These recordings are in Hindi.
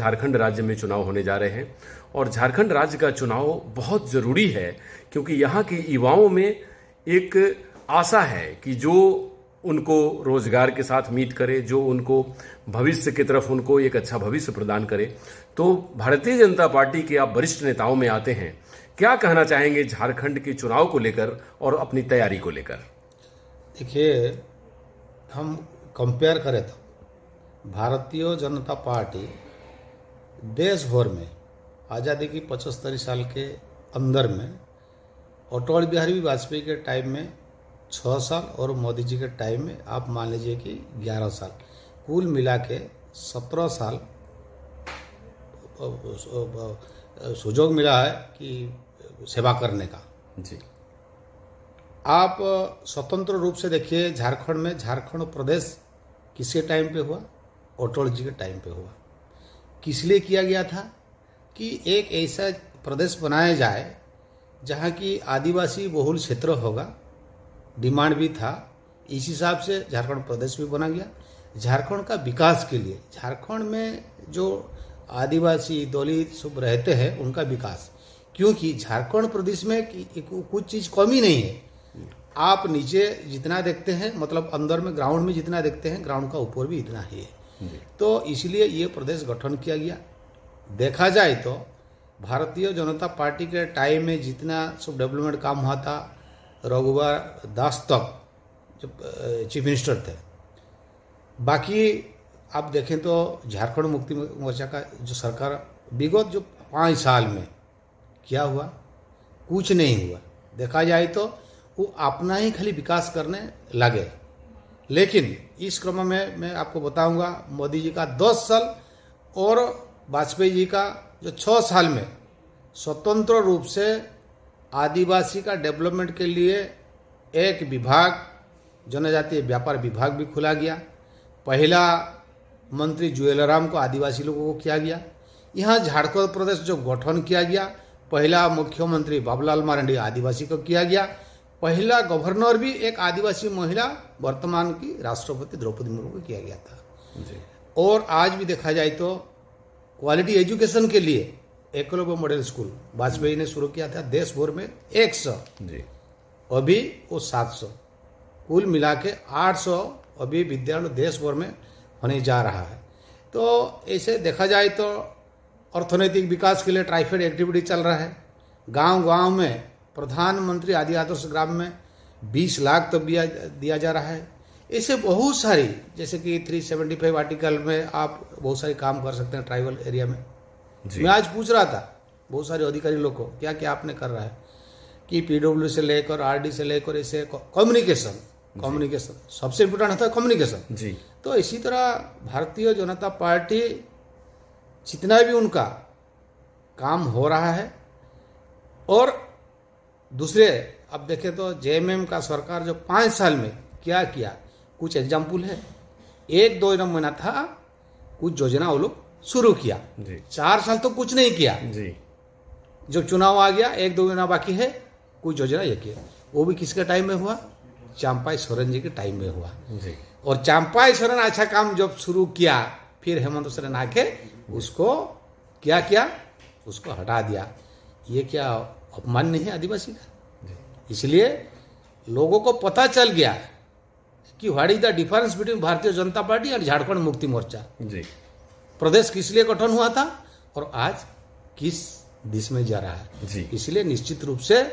झारखंड राज्य में चुनाव होने जा रहे हैं और झारखंड राज्य का चुनाव बहुत ज़रूरी है क्योंकि यहाँ के युवाओं में एक आशा है कि जो उनको रोजगार के साथ मीट करे, जो उनको भविष्य की तरफ उनको एक अच्छा भविष्य प्रदान करे। तो भारतीय जनता पार्टी के आप वरिष्ठ नेताओं में आते हैं, क्या कहना चाहेंगे झारखंड के चुनाव को लेकर और अपनी तैयारी को लेकर? देखिए, हम कंपेयर करें तो भारतीय जनता पार्टी देश भर में आज़ादी की 75 साल के अंदर में अटल बिहारी वाजपेयी के टाइम में 6 साल और मोदी जी के टाइम में आप मान लीजिए कि 11 साल, कुल मिला के 17 साल सुजोग मिला है कि सेवा करने का। जी, आप स्वतंत्र रूप से देखिए, झारखंड में झारखंड प्रदेश किसके टाइम पे हुआ? अटल जी के टाइम पे हुआ। किस लिए किया गया था कि एक ऐसा प्रदेश बनाया जाए जहाँ की आदिवासी बहुल क्षेत्र होगा, डिमांड भी था। इस हिसाब से झारखंड प्रदेश भी बना गया। झारखंड का विकास के लिए, झारखंड में जो आदिवासी दलित सब रहते हैं उनका विकास, क्योंकि झारखंड प्रदेश में कुछ चीज़ कमी नहीं है। आप नीचे जितना देखते हैं, मतलब अंदर में ग्राउंड में जितना देखते हैं, ग्राउंड का ऊपर भी इतना ही है। तो इसलिए ये प्रदेश गठन किया गया। देखा जाए तो भारतीय जनता पार्टी के टाइम में जितना सब डेवलपमेंट काम हुआ था, रघुवर दास तक जो चीफ मिनिस्टर थे। बाकी आप देखें तो झारखंड मुक्ति मोर्चा का जो सरकार विगत जो 5 साल में क्या हुआ? कुछ नहीं हुआ। देखा जाए तो वो अपना ही खाली विकास करने लगे। लेकिन इस क्रम में मैं आपको बताऊंगा, मोदी जी का 10 साल और वाजपेयी जी का जो 6 साल में स्वतंत्र रूप से आदिवासी का डेवलपमेंट के लिए एक विभाग, जनजातीय व्यापार विभाग भी खोला गया। पहला मंत्री जुएलाराम को आदिवासी लोगों को किया गया। यहाँ झारखंड प्रदेश जो गठन किया गया, पहला मुख्यमंत्री बाबूलाल मरांडी आदिवासी को किया गया। पहला गवर्नर भी एक आदिवासी महिला, वर्तमान की राष्ट्रपति द्रौपदी मुर्मू को किया गया था। जी। और आज भी देखा जाए तो क्वालिटी एजुकेशन के लिए एकलव्य मॉडल स्कूल वाजपेयी ने शुरू किया था, देश भर में 100, जी, अभी वो 700, कुल मिला के 800 अभी विद्यालय देश भर में होने जा रहा है। तो ऐसे देखा जाए तो अर्थनैतिक विकास के लिए ट्राइफेड एक्टिविटी चल रहा है। गांव-गांव में प्रधानमंत्री आदि आदर्श ग्राम में 20 लाख तो दिया जा रहा है। ऐसे बहुत सारी, जैसे कि 375 आर्टिकल में आप बहुत सारे काम कर सकते हैं ट्राइबल एरिया में। जी। मैं आज पूछ रहा था बहुत सारे अधिकारी लोग को, क्या क्या आपने कर रहा है कि पीडब्ल्यू से लेकर आरडी से लेकर ऐसे कम्युनिकेशन सबसे इम्पोर्टेंट होता है कम्युनिकेशन। जी। तो इसी तरह भारतीय जनता पार्टी जितना भी उनका काम हो रहा है, और दूसरे अब देखें तो जेएमएम का सरकार जो 5 साल में क्या किया, कुछ एग्जाम्पल है। 1-2 महीना था, कुछ योजना वो लोग शुरू किया। जी। 4 साल तो कुछ नहीं किया। जी। जब चुनाव आ गया, 1-2 महीना बाकी है, कुछ योजना ये किया। वो भी किसके टाइम में हुआ? चंपाई सोरेन जी के टाइम में हुआ। जी। और चंपाई सोरेन अच्छा काम जब शुरू किया, फिर हेमंत सोरेन आके उसको क्या किया? उसको हटा दिया। ये क्या अपमान नहीं है आदिवासी का? इसलिए लोगों को पता चल गया कि what is the difference between Bharatiya Janata party और झारखंड मुक्ति मोर्चा। जी। प्रदेश किस लिए गठन हुआ था और आज किस दिशा में जा रहा है। जी। इसलिए निश्चित रूप से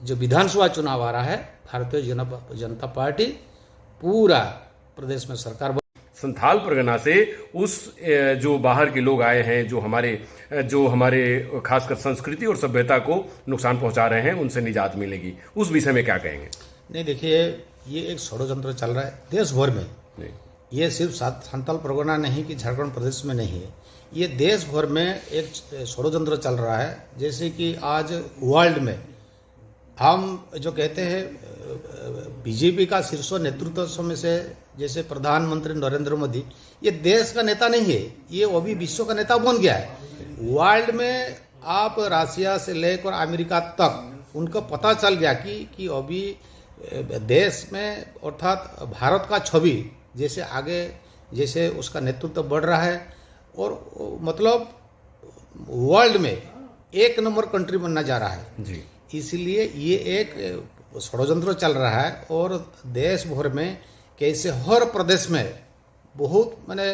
जो विधानसभा चुनाव आ रहा है, भारतीय जनता पार्टी पूरा प्रदेश में सरकार। संथाल परगना से उस जो बाहर के लोग आए हैं, जो हमारे खासकर संस्कृति और सभ्यता को नुकसान पहुंचा रहे हैं, उनसे निजात मिलेगी, उस विषय में क्या कहेंगे? नहीं, देखिए, ये एक षड्यंत्र चल रहा है देश भर में। ये सिर्फ संथाल परगना नहीं कि झारखंड प्रदेश में नहीं है, ये देश भर में एक षड्यंत्र चल रहा है। जैसे कि आज वर्ल्ड में हम जो कहते हैं बीजेपी का शीर्ष नेतृत्व में से, जैसे प्रधानमंत्री नरेंद्र मोदी, ये देश का नेता नहीं है, ये अभी विश्व का नेता बन गया है। वर्ल्ड में आप रशिया से लेकर अमेरिका तक उनको पता चल गया कि अभी देश में, अर्थात भारत का छवि जैसे आगे, जैसे उसका नेतृत्व बढ़ रहा है और मतलब वर्ल्ड में एक नंबर कंट्री बनना जा रहा है जी। इसलिए ये एक षड्यंत्र चल रहा है और देश भर में कैसे हर प्रदेश में बहुत माने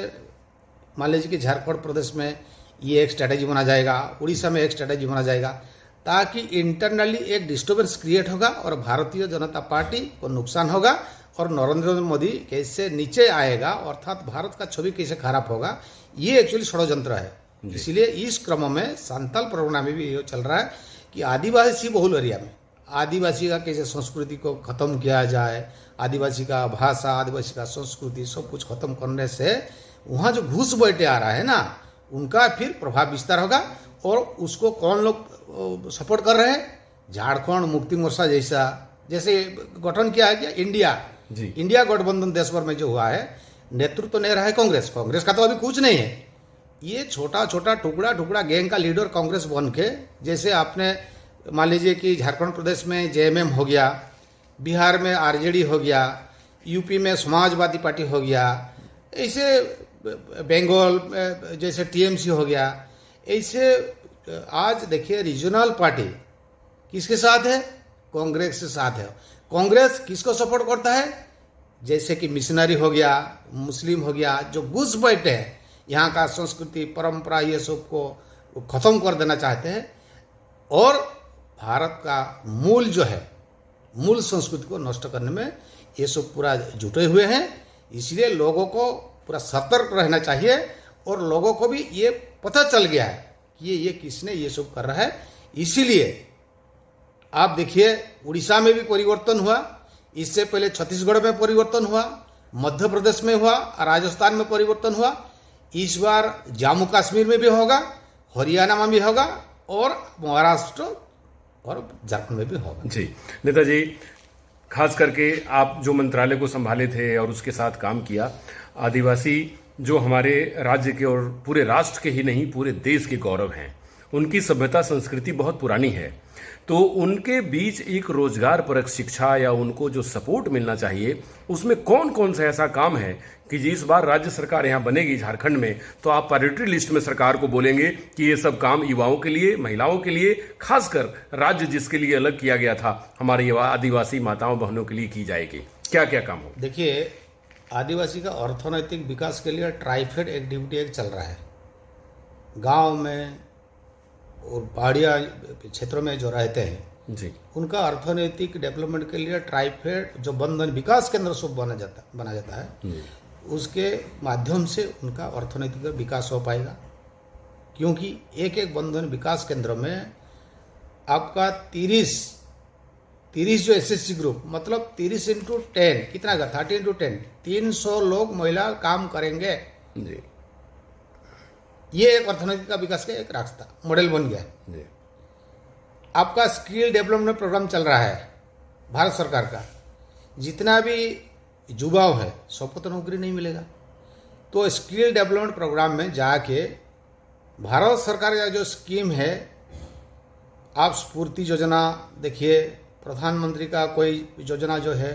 मान लीजिए कि झारखंड प्रदेश में ये एक स्ट्रैटेजी बना जाएगा, उड़ीसा में एक स्ट्रैटेजी बना जाएगा, ताकि इंटरनली एक डिस्टर्बेंस क्रिएट होगा और भारतीय जनता पार्टी को नुकसान होगा और नरेंद्र मोदी कैसे नीचे आएगा अर्थात भारत का छवि कैसे खराब होगा, ये एक्चुअली षड्यंत्र है। इसलिए इस क्रम में संथाल परगना में भी ये चल रहा है कि आदिवासी बहुल एरिया में आदिवासी का कैसे संस्कृति को खत्म किया जाए, आदिवासी का भाषा, आदिवासी का संस्कृति सब कुछ खत्म करने से वहाँ जो घूस बैठे आ रहा है ना, उनका फिर प्रभाव विस्तार होगा। और उसको कौन लोग सपोर्ट कर रहे हैं? झारखंड मुक्ति मोर्चा जैसे गठन किया है इंडिया जी। इंडिया गठबंधन देश भर में जो हुआ है, नेतृत्व तो नहीं रहा है कांग्रेस का तो अभी कुछ नहीं है। ये छोटा छोटा टुकड़ा गैंग का लीडर कांग्रेस बन के, जैसे आपने मान लीजिए कि झारखंड प्रदेश में जेएमएम हो गया, बिहार में आरजेडी हो गया, यूपी में समाजवादी पार्टी हो गया, ऐसे बंगाल जैसे टीएमसी हो गया, ऐसे आज देखिए रीजनल पार्टी किसके साथ है? कांग्रेस के साथ है। कांग्रेस किसको सपोर्ट करता है? जैसे कि मिशनरी हो गया, मुस्लिम हो गया, जो घुस बैठे हैं यहाँ का संस्कृति परंपरा ये सब को खत्म कर देना चाहते हैं और भारत का मूल जो है मूल संस्कृति को नष्ट करने में ये सब पूरा जुटे हुए हैं। इसलिए लोगों को पूरा सतर्क रहना चाहिए और लोगों को भी ये पता चल गया है कि ये किसने ये सब कर रहा है। इसीलिए आप देखिए उड़ीसा में भी परिवर्तन हुआ, इससे पहले छत्तीसगढ़ में परिवर्तन हुआ, मध्य प्रदेश में हुआ, राजस्थान में परिवर्तन हुआ, इस बार जम्मू कश्मीर में भी होगा, हरियाणा में भी होगा और महाराष्ट्र और झारखंड में भी होगा। जी नेताजी, खास करके आप जो मंत्रालय को संभाले थे और उसके साथ काम किया, आदिवासी जो हमारे राज्य के और पूरे राष्ट्र के ही नहीं पूरे देश के गौरव हैं, उनकी सभ्यता संस्कृति बहुत पुरानी है, तो उनके बीच एक रोजगार परक शिक्षा या उनको जो सपोर्ट मिलना चाहिए, उसमें कौन कौन सा ऐसा काम है कि जिस बार राज्य सरकार यहाँ बनेगी झारखंड में, तो आप प्रायोरिटी लिस्ट में सरकार को बोलेंगे कि ये सब काम युवाओं के लिए, महिलाओं के लिए, खासकर राज्य जिसके लिए अलग किया गया था हमारे आदिवासी माताओं बहनों के लिए की जाएगी? क्या क्या काम हो? देखिए, आदिवासी का अर्थनैतिक विकास के लिए ट्राइफेड एक्टिविटी एक चल रहा है। गांव में और पहाड़िया क्षेत्रों में जो रहते हैं जी, उनका अर्थनैतिक डेवलपमेंट के लिए ट्राइफेड जो बंधन विकास केंद्र सब बना जाता है, उसके माध्यम से उनका अर्थनैतिक विकास हो पाएगा। क्योंकि एक एक बंधन विकास केंद्र में आपका 30 जो एसएससी ग्रुप मतलब 30 × 10 कितना का 30 × 10 300 लोग महिला काम करेंगे जी, ये एक अर्थनैतिक का विकास का एक रास्ता मॉडल बन गया। जी, आपका स्किल डेवलपमेंट प्रोग्राम चल रहा है भारत सरकार का, जितना भी युवाओं है सबको तो नौकरी नहीं मिलेगा, तो स्किल डेवलपमेंट प्रोग्राम में जाके भारत सरकार का जो स्कीम है, आप स्फूर्ति योजना देखिए, प्रधानमंत्री का कोई योजना जो है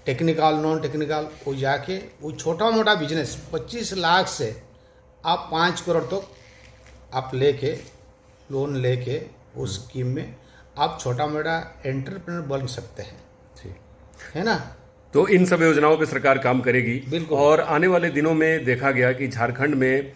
टेक्निकल नॉन टेक्निकल, वो जाके वो छोटा मोटा बिजनेस 25 लाख से आप 5 करोड़ तक आप लेके लोन लेके उस स्कीम में आप छोटा मोटा एंटरप्रेन्योर बन सकते हैं, जी, है ना। तो इन सब योजनाओं पे सरकार काम करेगी। बिल्कुल। और आने वाले दिनों में देखा गया कि झारखंड में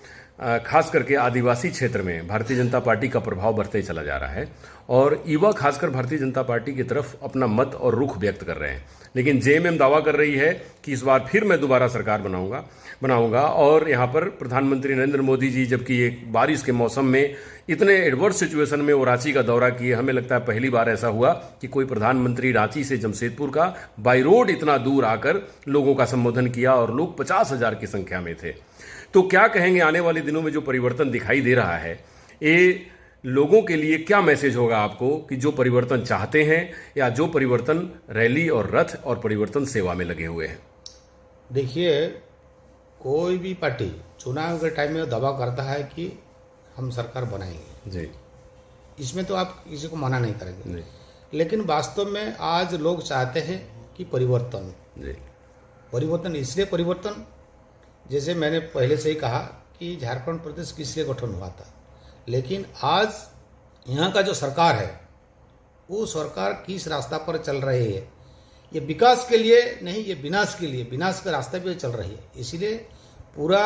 खास करके आदिवासी क्षेत्र में भारतीय जनता पार्टी का प्रभाव बढ़ते चला जा रहा है और युवा खासकर भारतीय जनता पार्टी की तरफ अपना मत और रुख व्यक्त कर रहे हैं। लेकिन जेएमएम दावा कर रही है कि इस बार फिर मैं दोबारा सरकार बनाऊंगा और यहाँ पर प्रधानमंत्री नरेंद्र मोदी जी जबकि एक बारिश के मौसम में इतने एडवर्स सिचुएशन में वो रांची का दौरा किए, हमें लगता है पहली बार ऐसा हुआ कि कोई प्रधानमंत्री रांची से जमशेदपुर का बाई रोड इतना दूर आकर लोगों का संबोधन किया और लोग 50,000 की संख्या में थे। तो क्या कहेंगे आने वाले दिनों में जो परिवर्तन दिखाई दे रहा है, ये लोगों के लिए क्या मैसेज होगा आपको कि जो परिवर्तन चाहते हैं या जो परिवर्तन रैली और रथ और परिवर्तन सेवा में लगे हुए हैं? देखिए, कोई भी पार्टी चुनाव के टाइम में दावा करता है कि हम सरकार बनाएंगे जी, इसमें तो आप किसी को मना नहीं करेंगे जी, लेकिन वास्तव में आज लोग चाहते हैं कि परिवर्तन जी, इसलिए परिवर्तन, जैसे मैंने पहले से ही कहा कि झारखंड प्रदेश किस लिए गठन हुआ था, लेकिन आज यहाँ का जो सरकार है वो सरकार किस रास्ता पर चल रही है, ये विकास के लिए नहीं, ये विनाश के लिए, विनाश के रास्ते पे चल रही है। इसीलिए पूरा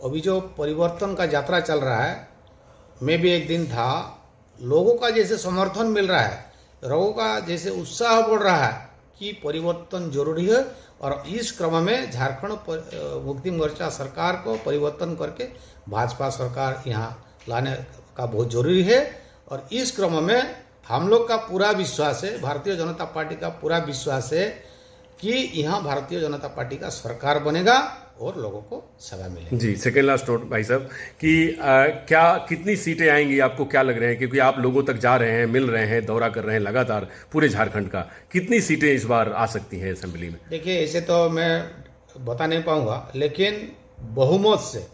अभी जो परिवर्तन का यात्रा चल रहा है, मैं भी एक दिन था, लोगों का जैसे समर्थन मिल रहा है, लोगों का जैसे उत्साह बढ़ रहा है कि परिवर्तन जरूरी है, और इस क्रम में झारखंड मुक्ति मोर्चा सरकार को परिवर्तन करके भाजपा सरकार यहाँ लाने का बहुत जरूरी है। और इस क्रम में हम लोग का पूरा विश्वास है, भारतीय जनता पार्टी का पूरा विश्वास है कि यहाँ भारतीय जनता पार्टी का सरकार बनेगा और लोगों को सेवा मिलेगी। जी, सेकेंड लास्ट नोट भाई साहब कि क्या कितनी सीटें आएंगी, आपको क्या लग रहे हैं, क्योंकि आप लोगों तक जा रहे हैं, मिल रहे हैं, दौरा कर रहे हैं लगातार पूरे झारखंड का, कितनी सीटें इस बार आ सकती हैं असेंबली में? देखिए, ऐसे तो मैं बता नहीं पाऊंगा, लेकिन बहुमत से,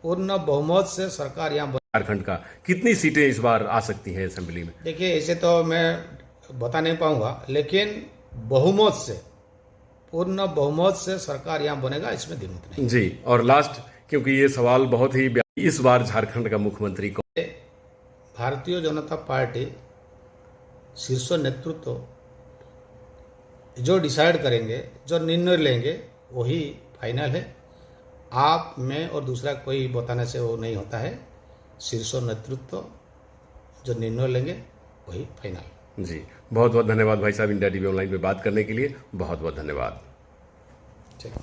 पूर्ण बहुमत से सरकार यहाँ झारखंड का कितनी सीटें इस बार आ सकती हैं असेंबली में? देखिए, ऐसे तो मैं बता नहीं पाऊंगा, लेकिन बहुमत से, पूर्ण बहुमत से सरकार यहाँ बनेगा, इसमें द्विमत नहीं। जी, और लास्ट, क्योंकि ये सवाल बहुत ही, इस बार झारखंड का मुख्यमंत्री कौन? भारतीय जनता पार्टी शीर्ष नेतृत्व जो डिसाइड करेंगे, जो निर्णय लेंगे, वही फाइनल है। आप, मैं और दूसरा कोई बताने से वो नहीं होता है। शीर्ष नेतृत्व जो निर्णय लेंगे वही फाइनल। जी, बहुत बहुत धन्यवाद भाई साहब, इंडिया टीवी ऑनलाइन पे बात करने के लिए बहुत बहुत धन्यवाद। ठीक।